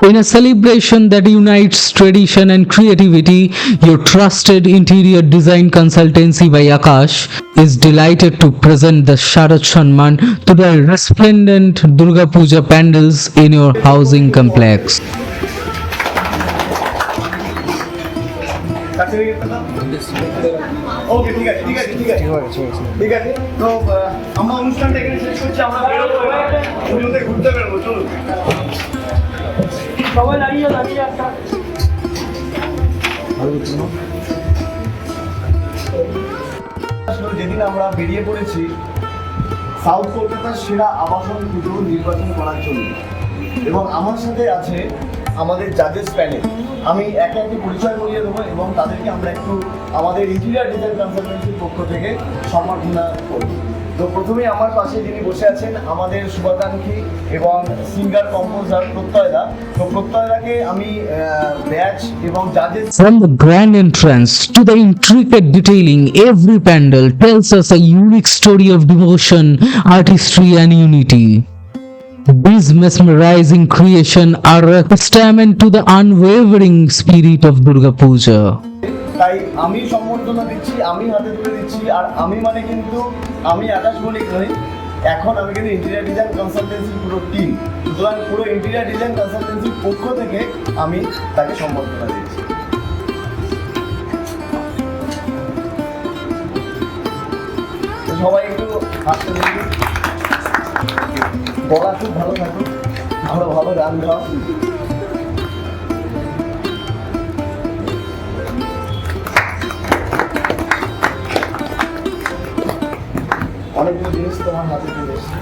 In a celebration that unites tradition and creativity, your trusted interior design consultancy by Akash is delighted to present the Sharad Samman to the resplendent Durga Puja pandals in your housing complex. ওকে ঠিক আছে ঠিক আছে তো আমরা অনুষ্ঠানটা এখানে শেষ করছি আমরা পুজোতে ঘুরতে বেরোবো চলুন সবাই দাঁড়িয়ে একটা যেদিন আমরা বেরিয়ে পড়েছি সাউথ কলকাতার সেরা আবাসন পুজো নির্বাচন করার জন্য এবং আমার সাথে আছে আমাদের জাজেস প্যানেল। আমি একে একে পরিচয় করিয়ে দেবো এবং তাদেরকে আমরা একটু আমাদের ইন্টেরিয়র ডিজাইন কনসালটেন্সির পক্ষ থেকে সম্মাননা করব। তো প্রথমেই আমার পাশে যিনি বসে আছেন আমাদের শুভাকাঙ্ক্ষী এবং সিঙ্গার কম্পোজার প্রত্যয়দা। তো প্রত্যয়দাকে আমি ব্যাচ এবং জাজেস From the grand entrance to the intricate detailing, every pandal tells us a unique story of devotion, artistry and unity. These mesmerizing creations are a testament to the unwavering spirit of Durga Puja. তাই আমি সম্বর্ধনা দিচ্ছি, আমি হাতে তুলে দিচ্ছি, আর আমি মানে কিন্তু আমি আকাশ মল্লিক নই, এখন আমি কিন্তু ইন্টেরিয়র ডিজাইন কনসালটেন্সির পুরো টিম। সুতরাং পুরো ইন্টেরিয়র ডিজাইন কনসালটেন্সির পক্ষ থেকে আমি তাকে সম্বর্ধনা দিচ্ছি। সবাই একটু হাসতে দেখি, বলা খুব ভালো থাকুক, আমরা ভালো গান গাও। অনেকগুলো জিনিস তোমার হাতে চলে এসছে।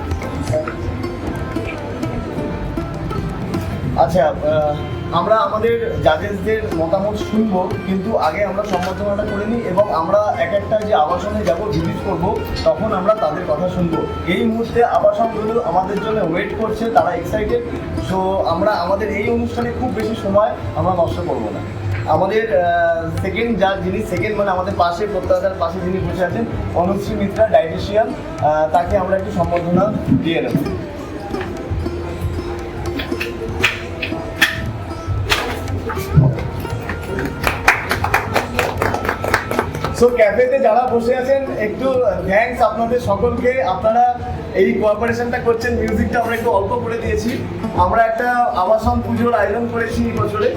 আচ্ছা, আমরা আমাদের জাজেসদের মতামত শুনবো, কিন্তু আগে আমরা সম্বর্ধনাটা করে নিই এবং আমরা এক একটা যে আবাসনে যাব ভিজিট করব তখন আমরা তাদের কথা শুনবো। এই মুহূর্তে আবাসনগুলো আমাদের জন্য ওয়েট করছে, তারা এক্সাইটেড। সো আমরা আমাদের এই অনুষ্ঠানে খুব বেশি সময় আমরা নষ্ট করবো না। আমাদের সেকেন্ড যিনি সেকেন্ড মানে আমাদের পাশে প্রত্যেকটার পাশে যিনি বসে আছেন অনুশ্রী মিত্রা ডায়েটিশিয়ান, তাকে আমরা একটু সম্বর্ধনা দিয়ে নেব। সো ক্যাফেতে যারা বসে আছেন একটু থ্যাঙ্কস আপনাদের সকলকে, আপনারা এই কোঅপারেশনটা করছেন। মিউজিকটা আমরা একটু অল্প করে দিয়েছি। আমরা একটা আবাসন পুজোর আয়োজন করেছি এই বছরে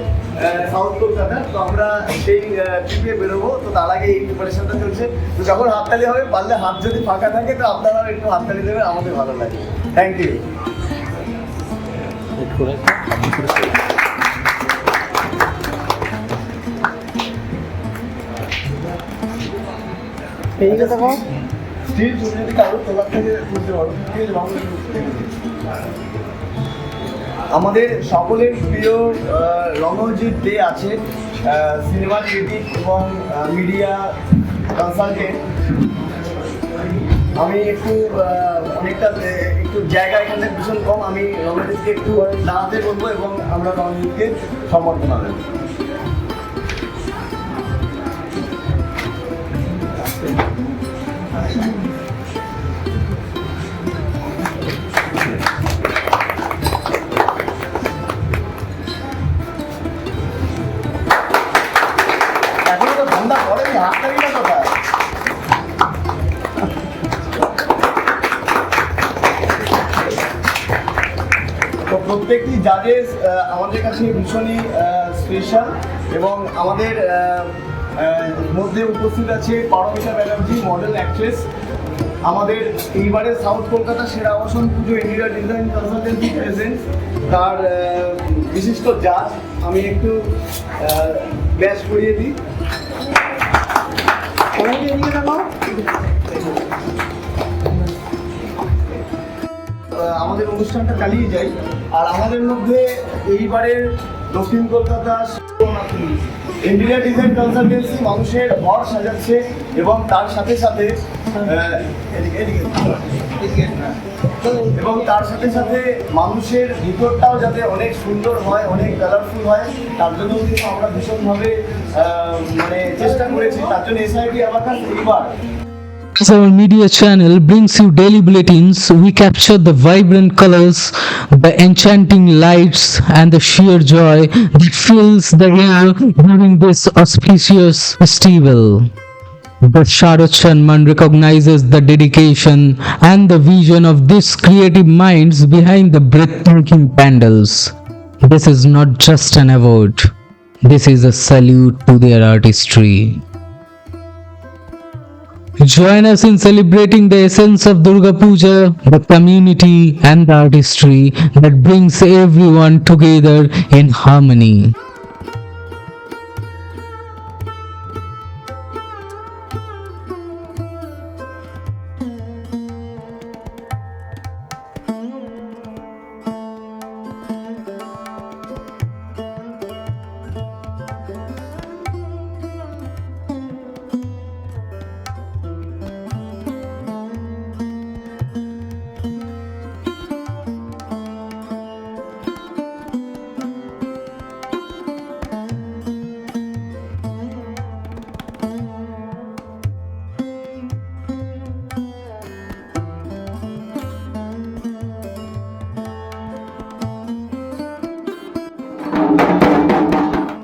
সাউথ কলকাতা, তো আমরা সেই ট্রিপে বেরোবো। তো তার আগে এই প্রিপারেশনটা চলছে। তো যখন হাততালি হবে, পারলে হাত যদি ফাঁকা থাকে তো আপনারাও একটু হাততালি দেবেন, আমাদের ভালো লাগে। Thank you. স্টিল যদি কারো তোলার থেকে তুলতে পারো। আমাদের সকলের প্রিয় রণজিৎ দে আছে, সিনেমা ক্রিটিক এবং মিডিয়া কনসালটেন্ট। আমি একটু অনেকটা একটু জায়গা এখানে ভীষণ কম, আমি রণজিৎকে একটু দাঁড়াতে বলবো এবং আমরা রণজিৎকে সম্বর্ধনা দেবো। এখনো তো ঠান্ডা পড়েনি, হাততালি না কোথায়? তো প্রত্যেকটি জাজেস আমাদের কাছে ভীষণই স্পেশাল এবং আমাদের মধ্যে উপস্থিত আছে পারমিতা ব্যানার্জি, মডেল অ্যাক্ট্রেস। আমাদের এইবারের সাউথ কলকাতা সেরা আবাসন পুজো ইন্টেরিয়র ডিজাইন কনসালটেন্সি প্রেজেন্ট, তার বিশিষ্ট জাজ। আমি একটু ব্যাচ করিয়ে দিই। আমাদের অনুষ্ঠানটা চালিয়ে যাই। আর আমাদের মধ্যে এইবারের দক্ষিণ কলকাতা ইন্টেরিয়র ডিজাইন কনসালটেন্সি মানুষের ঘর সাজাচ্ছে এবং তার সাথে সাথে মানুষের ভিতরটাও যাতে অনেক সুন্দর হয়, অনেক কালারফুল হয়, তার জন্য কিন্তু আমরা ভীষণভাবে মানে চেষ্টা করেছি। তার জন্য এসআইটি আবাকাশ এইবার As our media channel brings you daily bulletins, we capture the vibrant colors, the enchanting lights, and the sheer joy that fills the air during this auspicious festival. The Sharad Samman recognizes the dedication and the vision of these creative minds behind the breathtaking pandals. This is not just an award, this is a salute to their artistry. Join us in celebrating the essence of Durga Puja, the community, and the artistry that brings everyone together in harmony.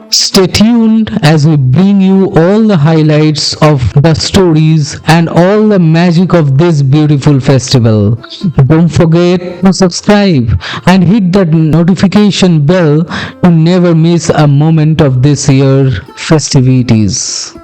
Stay tuned as we bring you all the highlights of the stories and all the magic of this beautiful festival. Don't forget to subscribe and hit that notification bell to never miss a moment of this year festivities.